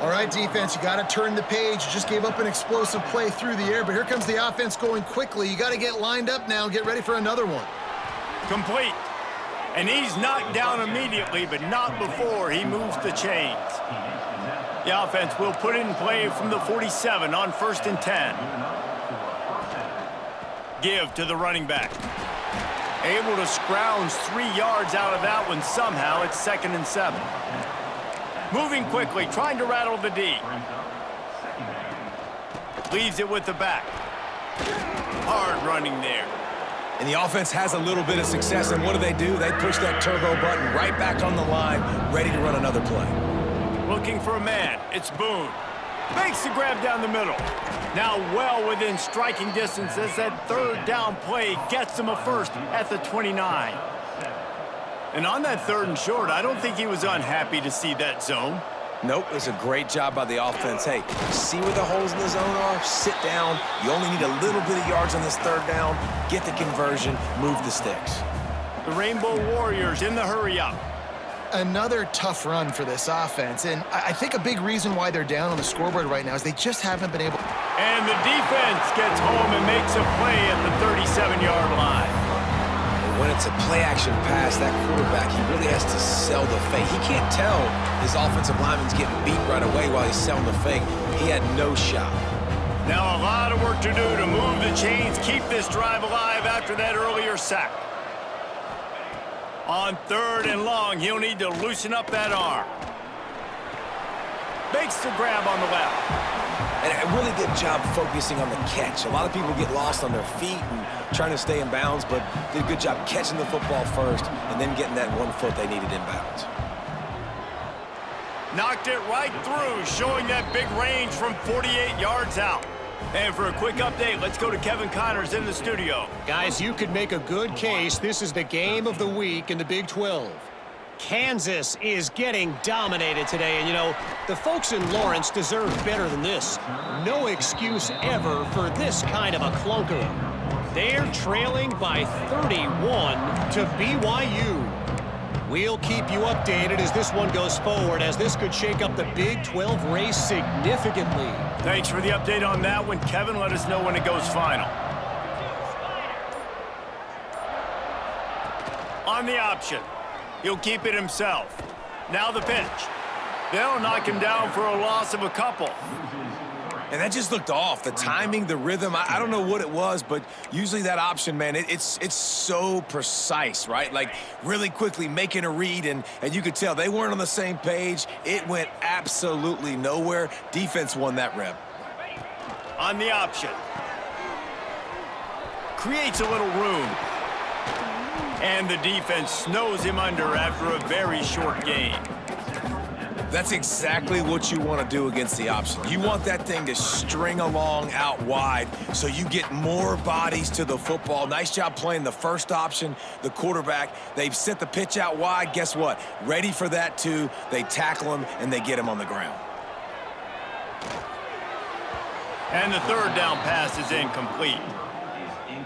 All right, defense, you got to turn the page. You just gave up an explosive play through the air, but here comes the offense going quickly. You got to get lined up now and get ready for another one. Complete. And he's knocked down immediately, but not before he moves the chains. The offense will put it in play from the 47 on 1st and 10. Give to the running back. Able to scrounge 3 yards out of that one somehow. It's 2nd and 7. Moving quickly, trying to rattle the D. Leaves it with the back. Hard running there. And the offense has a little bit of success, and what do? They push that turbo button right back on the line, ready to run another play. Looking for a man. It's Boone. Makes the grab down the middle. Now well within striking distance as that 3rd down play gets him a first at the 29. And on that 3rd and short, I don't think he was unhappy to see that zone. Nope, it's a great job by the offense. Hey, see where the holes in the zone are? Sit down. You only need a little bit of yards on this 3rd down. Get the conversion, move the sticks. The Rainbow Warriors in the hurry-up. Another tough run for this offense, and I think a big reason why they're down on the scoreboard right now is they just haven't been able. And the defense gets home and makes a play at the 37-yard line. When it's a play-action pass, that quarterback, he really has to sell the fake. He can't tell his offensive lineman's getting beat right away while he's selling the fake. He had no shot. Now a lot of work to do to move the chains, keep this drive alive after that earlier sack. On 3rd and long, he'll need to loosen up that arm. Makes the grab on the left. And a really good job focusing on the catch. A lot of people get lost on their feet and trying to stay in bounds, but did a good job catching the football first and then getting that 1 foot they needed in bounds. Knocked it right through, showing that big range from 48 yards out. And for a quick update, let's go to Kevin Connors in the studio. Guys, you could make a good case. This is the game of the week in the Big 12. Kansas is getting dominated today, and you know, the folks in Lawrence deserve better than this. No excuse ever for this kind of a clunker. They're trailing by 31 to BYU. We'll keep you updated as this one goes forward, as this could shake up the Big 12 race significantly. Thanks for the update on that one, Kevin. Let us know when it goes final. On the option. He'll keep it himself. Now the pitch. They'll knock him down for a loss of a couple. And that just looked off. The timing, the rhythm, I don't know what it was, but usually that option, man, it's so precise, right? Like really quickly making a read, and you could tell they weren't on the same page. It went absolutely nowhere. Defense won that rep. On the option. Creates a little room. And the defense snows him under after a very short gain. That's exactly what you want to do against the option. You want that thing to string along out wide so you get more bodies to the football. Nice job playing the first option, the quarterback. They've sent the pitch out wide. Guess what? Ready for that too. They tackle him and they get him on the ground. And the third down pass is incomplete.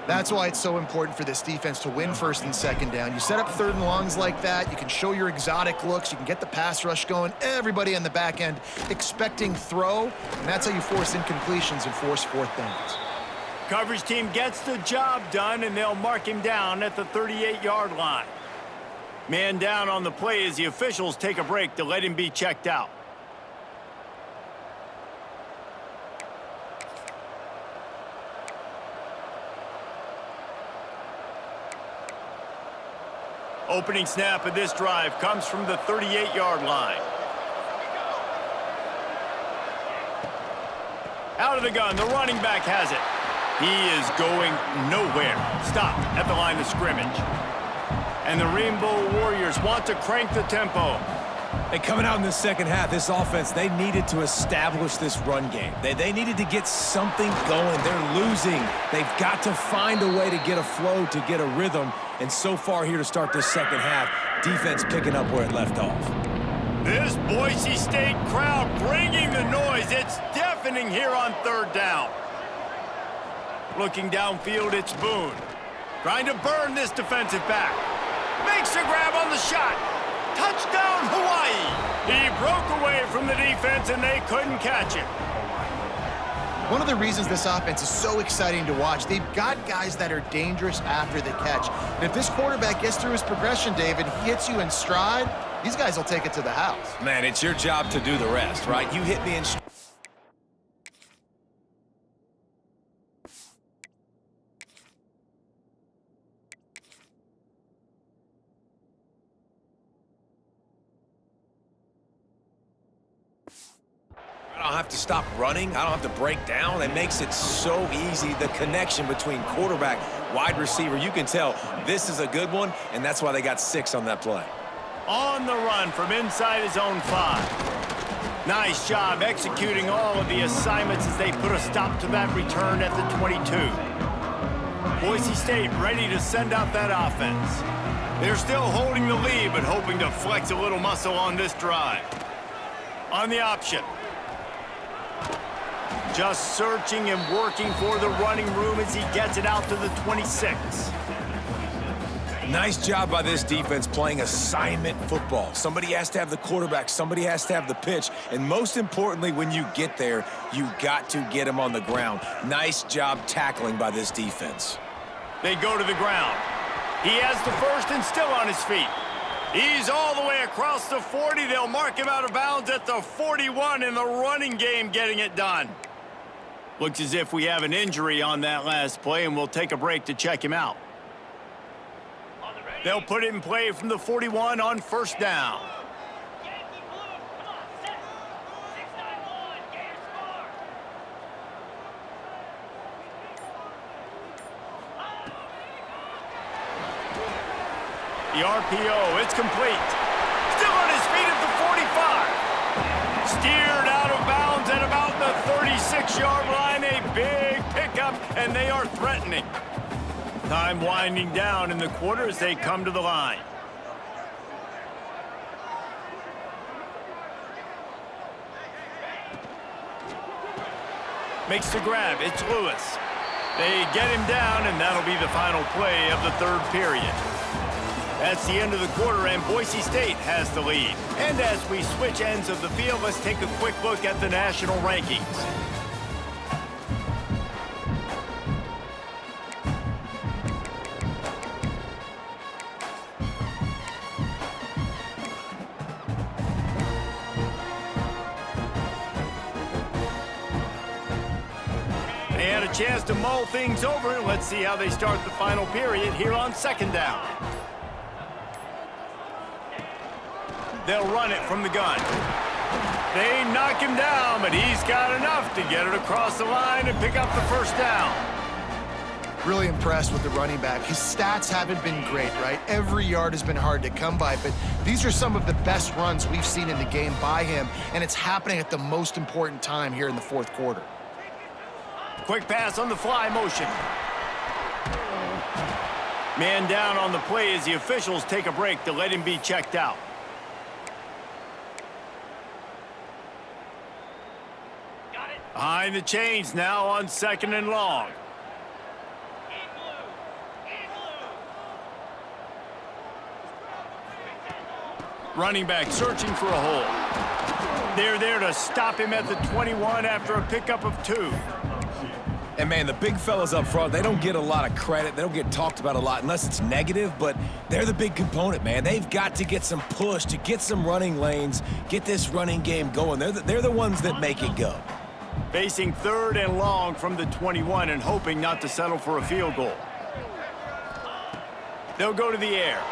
That's why it's so important for this defense to win first and second down. You set up third and longs like that, you can show your exotic looks, you can get the pass rush going, everybody on the back end expecting throw, and that's how you force incompletions and force fourth downs. Coverage team gets the job done, and they'll mark him down at the 38-yard line. Man down on the play as the officials take a break to let him be checked out. Opening snap of this drive comes from the 38-yard line. Out of the gun, the running back has it. He is going nowhere. Stop at the line of scrimmage. And the Rainbow Warriors want to crank the tempo. And coming out in the second half, this offense, they needed to establish this run game. They needed to get something going. They're losing. They've got to find a way to get a flow, to get a rhythm. And so far here to start this second half, defense picking up where it left off. This Boise State crowd bringing the noise. It's deafening here on third down. Looking downfield, it's Boone. Trying to burn this defensive back. Makes a grab on the shot. Touchdown, Hawaii. He broke away from the defense, and they couldn't catch him. One of the reasons this offense is so exciting to watch, they've got guys that are dangerous after the catch. And if this quarterback gets through his progression, David, he hits you in stride, these guys will take it to the house. Man, it's your job to do the rest, right? You hit me in stride. I don't have to stop running. I don't have to break down. It makes it so easy, the connection between quarterback, wide receiver. You can tell this is a good one, and that's why they got 6 on that play. On the run from inside his own 5. Nice job executing all of the assignments as they put a stop to that return at the 22. Boise State ready to send out that offense. They're still holding the lead, but hoping to flex a little muscle on this drive. On the option. Just searching and working for the running room as he gets it out to the 26. Nice job by this defense playing assignment football. Somebody has to have the quarterback, somebody has to have the pitch, and most importantly, when you get there, you got to get him on the ground. Nice job tackling by this defense. They go to the ground. He has the first and still on his feet. He's all the way across the 40. They'll mark him out of bounds at the 41 in the running game, getting it done. Looks as if we have an injury on that last play, and we'll take a break to check him out. They'll put it in play from the 41 on first down. The RPO, it's complete. Still on his feet at the 45. Steered out of bounds at about the 36-yard line. A big pickup, and they are threatening. Time winding down in the quarter as they come to the line. Makes the grab. It's Lewis. They get him down, and that'll be the final play of the third period. That's the end of the quarter, and Boise State has the lead. And as we switch ends of the field, let's take a quick look at the national rankings. They had a chance to mull things over. Let's see how they start the final period here on second down. They'll run it from the gun. They knock him down, but he's got enough to get it across the line and pick up the first down. Really impressed with the running back. His stats haven't been great, right? Every yard has been hard to come by, but these are some of the best runs we've seen in the game by him, and it's happening at the most important time here in the fourth quarter. Quick pass on the fly motion. Man down on the play as the officials take a break to let him be checked out. Behind Behind the chains now on 2nd and long. Running back searching for a hole. They're there to stop him at the 21 after a pickup of 2. And, man, the big fellas up front, they don't get a lot of credit. They don't get talked about a lot unless it's negative, but they're the big component, man. They've got to get some push, to get some running lanes, get this running game going. They're the ones that make it go. Facing 3rd and long from the 21 and hoping not to settle for a field goal. They'll go to the air.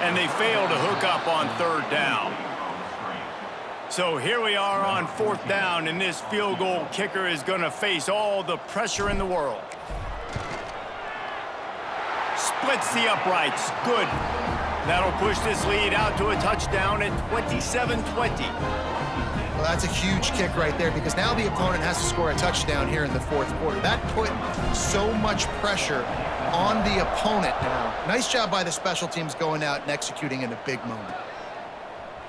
And they fail to hook up on 3rd down. So here we are on 4th down, and this field goal kicker is going to face all the pressure in the world. Splits the uprights. Good. That'll push this lead out to a touchdown at 27-20. Well, that's a huge kick right there because now the opponent has to score a touchdown here in the 4th quarter. That put so much pressure on the opponent now. Nice job by the special teams going out and executing in a big moment.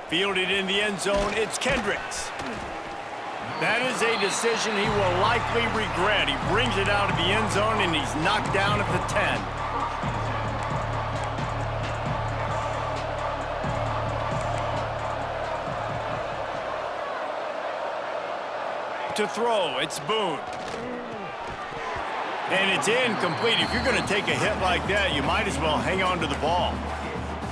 Fielded in the end zone, it's Kendricks. That is a decision he will likely regret. He brings it out of the end zone, and he's knocked down at the 10. To throw, it's Boone. And it's incomplete. If you're going to take a hit like that, you might as well hang on to the ball.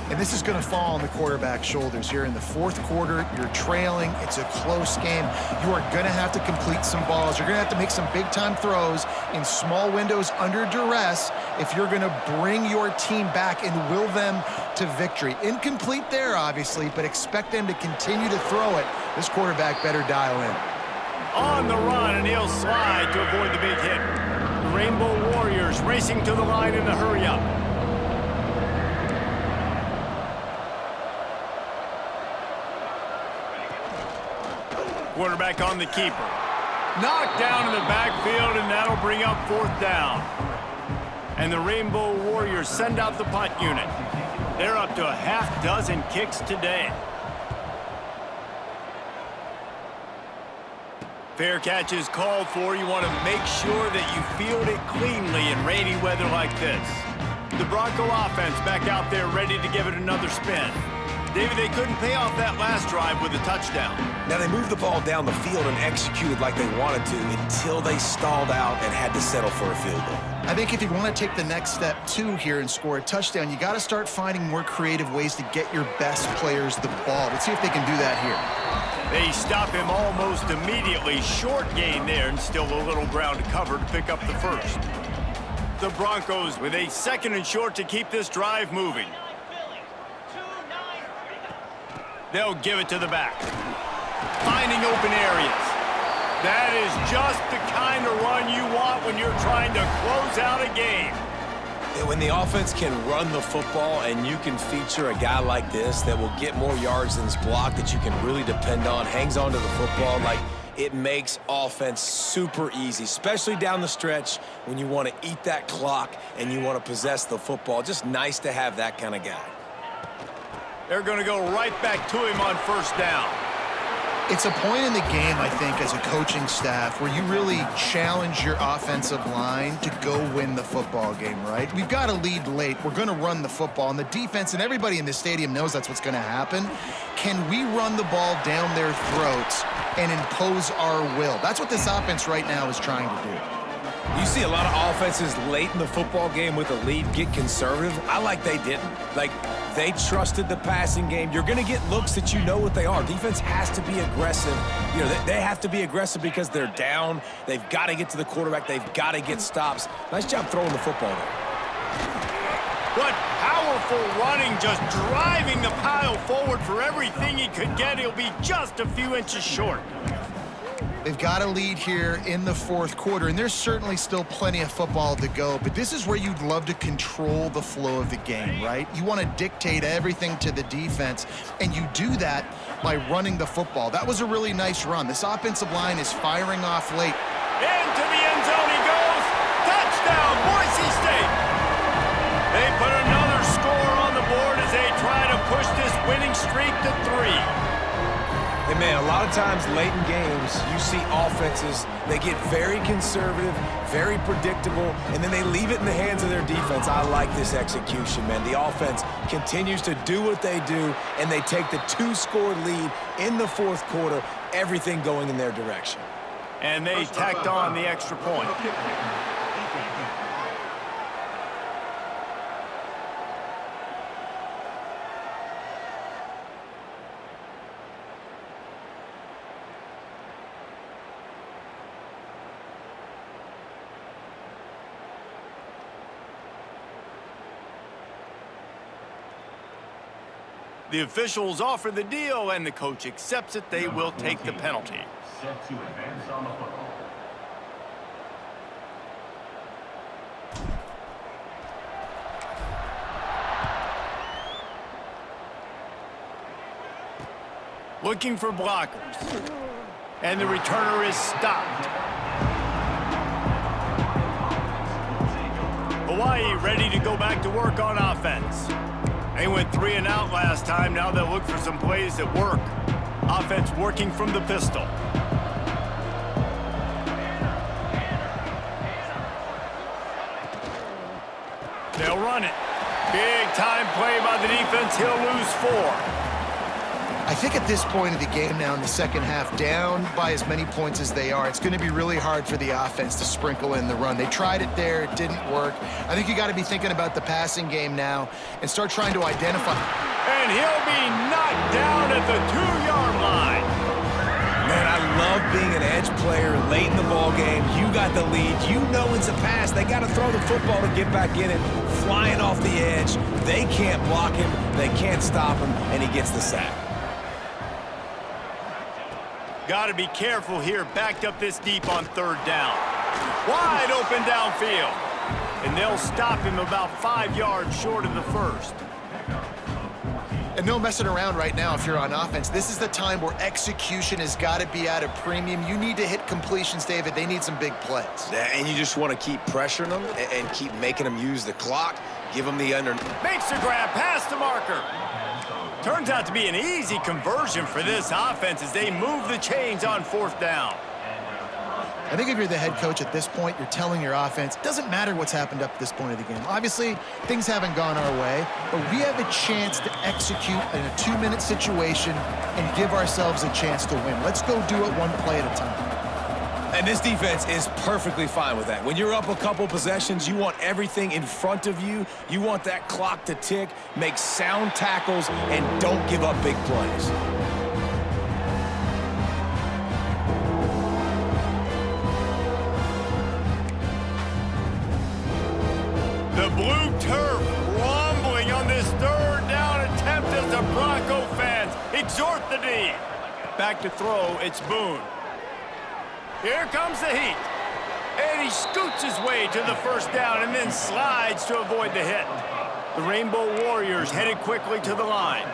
And this is going to fall on the quarterback's shoulders here in the 4th quarter. You're trailing. It's a close game. You are going to have to complete some balls. You're going to have to make some big-time throws in small windows under duress if you're going to bring your team back and will them to victory. Incomplete there, obviously, but expect them to continue to throw it. This quarterback better dial in. On the run, and he'll slide to avoid the big hit. The Rainbow Warriors racing to the line in a hurry-up. Quarterback on the keeper. Knocked down in the backfield, and that'll bring up 4th down. And the Rainbow Warriors send out the punt unit. They're up to a half dozen kicks today. Fair catch is called for. You want to make sure that you field it cleanly in rainy weather like this. The Bronco offense back out there ready to give it another spin. David, they couldn't pay off that last drive with a touchdown. Now, they moved the ball down the field and executed like they wanted to until they stalled out and had to settle for a field goal. I think if you want to take the next step, too, here and score a touchdown, you got to start finding more creative ways to get your best players the ball. Let's see if they can do that here. They stop him almost immediately. Short gain there, and still a little ground to cover to pick up the 1st. The Broncos with a 2nd and short to keep this drive moving. They'll give it to the back. Finding open areas. That is just the kind of run you want when you're trying to close out a game. When the offense can run the football and you can feature a guy like this that will get more yards than his block, that you can really depend on, hangs on to the football, like it makes offense super easy, especially down the stretch when you want to eat that clock and you want to possess the football. Just nice to have that kind of guy. They're going to go right back to him on 1st down. It's a point in the game, I think, as a coaching staff where you really challenge your offensive line to go win the football game, right? We've got to lead late. We're going to run the football, and the defense and everybody in the stadium knows that's what's going to happen. Can we run the ball down their throats and impose our will? That's what this offense right now is trying to do. You see a lot of offenses late in the football game with a lead get conservative. I like they didn't. Like, they trusted the passing game. You're going to get looks that you know what they are. Defense has to be aggressive. You know, they have to be aggressive because they're down. They've got to get to the quarterback. They've got to get stops. Nice job throwing the football there. What powerful running, just driving the pile forward for everything he could get. He'll be just a few inches short. They've got a lead here in the 4th quarter, and there's certainly still plenty of football to go, but this is where you'd love to control the flow of the game, right? You want to dictate everything to the defense, and you do that by running the football. That was a really nice run. This offensive line is firing off late. Into the end zone he goes. Touchdown, Boise State. They put another score on the board as they try to push this winning streak to 3. And, man, a lot of times late in games, you see offenses, they get very conservative, very predictable, and then they leave it in the hands of their defense. I like this execution, man. The offense continues to do what they do, and they take the 2-score lead in the fourth quarter, everything going in their direction. And they tacked on the extra point. The officials offer the deal, and the coach accepts it. They will take the penalty. Set to advance on the football. Looking for blockers. And the returner is stopped. Hawaii ready to go back to work on offense. They went 3 and out last time. Now they'll look for some plays that work. Offense working from the pistol. They'll run it. Big time play by the defense. He'll lose 4. I think at this point of the game now in the second half, down by as many points as they are, it's going to be really hard for the offense to sprinkle in the run. They tried it there. It didn't work. I think you got to be thinking about the passing game now and start trying to identify. And he'll be knocked down at the 2-yard line. Man, I love being an edge player late in the ball game. You got the lead. You know it's a pass. They got to throw the football to get back in it. Flying off the edge. They can't block him. They can't stop him, and he gets the sack. Got to be careful here. Backed up this deep on 3rd down. Wide open downfield. And they'll stop him about 5 yards short of the first. And no messing around right now if you're on offense. This is the time where execution has got to be at a premium. You need to hit completions, David. They need some big plays. And you just want to keep pressuring them and keep making them use the clock. Give them the under. Makes the grab past the marker. Turns out to be an easy conversion for this offense as they move the chains on 4th down. I think if you're the head coach at this point, you're telling your offense, it doesn't matter what's happened up to this point of the game. Obviously, things haven't gone our way, but we have a chance to execute in a 2-minute situation and give ourselves a chance to win. Let's go do it one play at a time. And this defense is perfectly fine with that. When you're up a couple possessions, you want everything in front of you. You want that clock to tick, make sound tackles, and don't give up big plays. The blue turf rumbling on this 3rd down attempt as the Bronco fans exhort the D. Back to throw, it's Boone. Here comes the heat. And he scoots his way to the 1st down and then slides to avoid the hit. The Rainbow Warriors headed quickly to the line.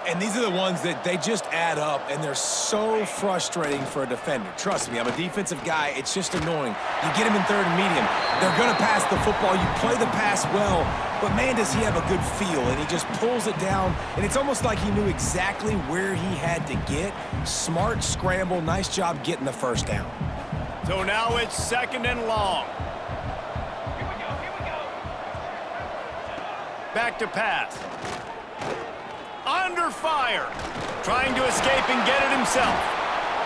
And these are the ones that they just add up, and they're so frustrating for a defender. Trust me, I'm a defensive guy. It's just annoying. You get him in 3rd and medium. They're going to pass the football. You play the pass well, but, man, does he have a good feel. And he just pulls it down, and it's almost like he knew exactly where he had to get. Smart scramble. Nice job getting the 1st down. So now it's 2nd and long. Back to pass. Under fire. Trying to escape and get it himself.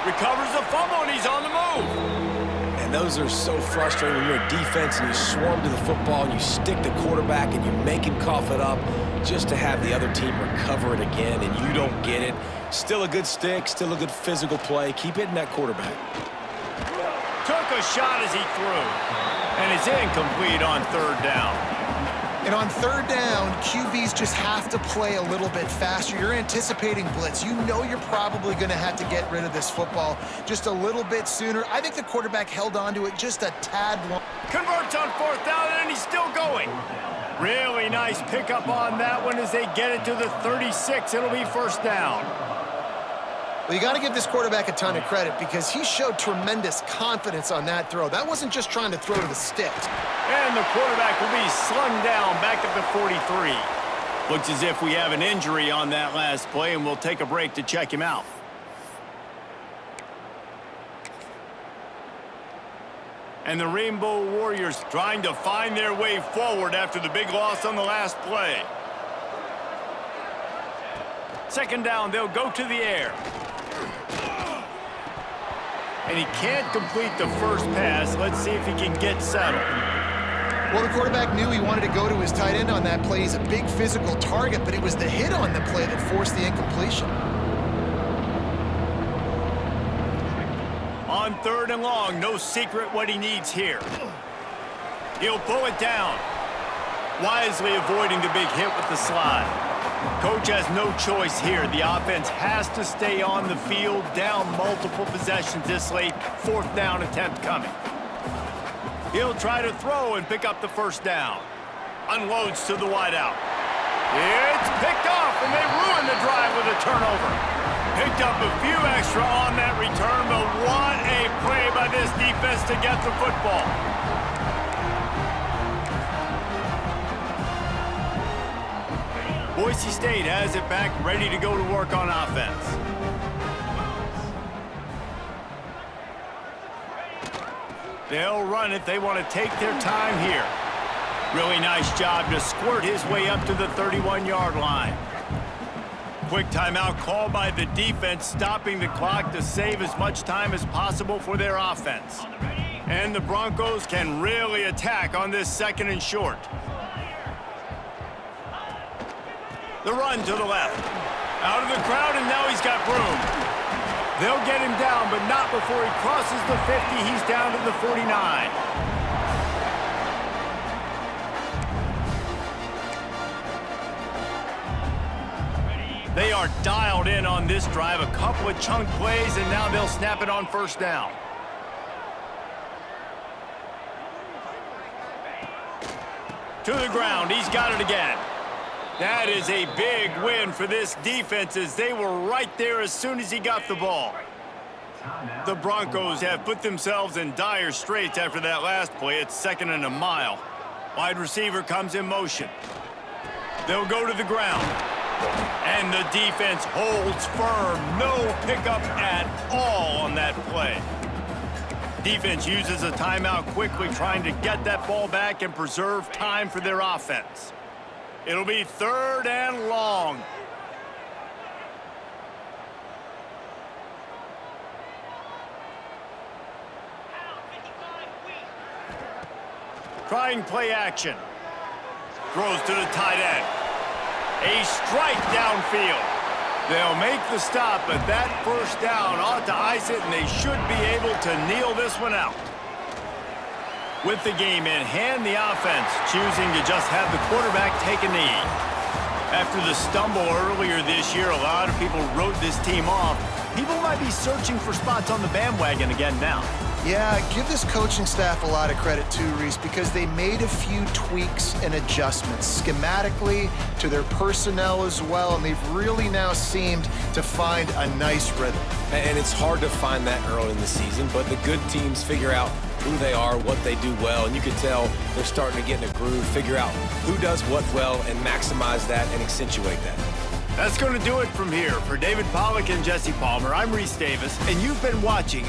Recovers the fumble, and he's on the move. And those are so frustrating when you're a defense and you swarm to the football and you stick the quarterback and you make him cough it up just to have the other team recover it again, and you don't get it. Still a good stick, still a good physical play. Keep hitting that quarterback. Took a shot as he threw. And it's incomplete on 3rd down. And on 3rd down, QBs just have to play a little bit faster. You're anticipating blitz. You know you're probably going to have to get rid of this football just a little bit sooner. I think the quarterback held on to it just a tad long. Converts on 4th down, and he's still going. Really nice pickup on that one as they get it to the 36. It'll be 1st down. Well, you got to give this quarterback a ton of credit because he showed tremendous confidence on that throw. That wasn't just trying to throw to the sticks. And the quarterback will be slung down back at the 43. Looks as if we have an injury on that last play, and we'll take a break to check him out. And the Rainbow Warriors trying to find their way forward after the big loss on the last play. Second down, they'll go to the air. And he can't complete the first pass. Let's see if he can get settled. Well, the quarterback knew he wanted to go to his tight end on that play. He's a big physical target, but it was the hit on the play that forced the incompletion. On 3rd and long, no secret what he needs here. He'll pull it down. Wisely avoiding the big hit with the slide. Coach has no choice here. The offense has to stay on the field, down multiple possessions this late. 4th down attempt coming. He'll try to throw and pick up the first down. Unloads to the wideout. It's picked off, and they ruin the drive with a turnover. Picked up a few extra on that return, but what a play by this defense to get the football. Boise State has it back, ready to go to work on offense. They'll run it. They want to take their time here. Really nice job to squirt his way up to the 31-yard line. Quick timeout call by the defense, stopping the clock to save as much time as possible for their offense. And the Broncos can really attack on this 2nd and short. The run to the left. Out of the crowd, and now he's got room. They'll get him down, but not before he crosses the 50. He's down to the 49. They are dialed in on this drive. A couple of chunk plays, and now they'll snap it on 1st down. To the ground. He's got it again. That is a big win for this defense, as they were right there as soon as he got the ball. The Broncos have put themselves in dire straits after that last play. It's 2nd and a mile. Wide receiver comes in motion. They'll go to the ground. And the defense holds firm. No pickup at all on that play. Defense uses a timeout quickly, trying to get that ball back and preserve time for their offense. It'll be 3rd and long. Trying play action. Throws to the tight end. A strike downfield. They'll make the stop, but that 1st down ought to ice it, and they should be able to kneel this one out. With the game in hand, the offense choosing to just have the quarterback take a knee. After the stumble earlier this year, a lot of people wrote this team off. People might be searching for spots on the bandwagon again now. Yeah, give this coaching staff a lot of credit too, Reese, because they made a few tweaks and adjustments schematically to their personnel as well, and they've really now seemed to find a nice rhythm. And it's hard to find that early in the season, but the good teams figure out who they are, what they do well, and you can tell they're starting to get in a groove, figure out who does what well, and maximize that and accentuate that. That's going to do it from here. For David Pollack and Jesse Palmer, I'm Reese Davis, and you've been watching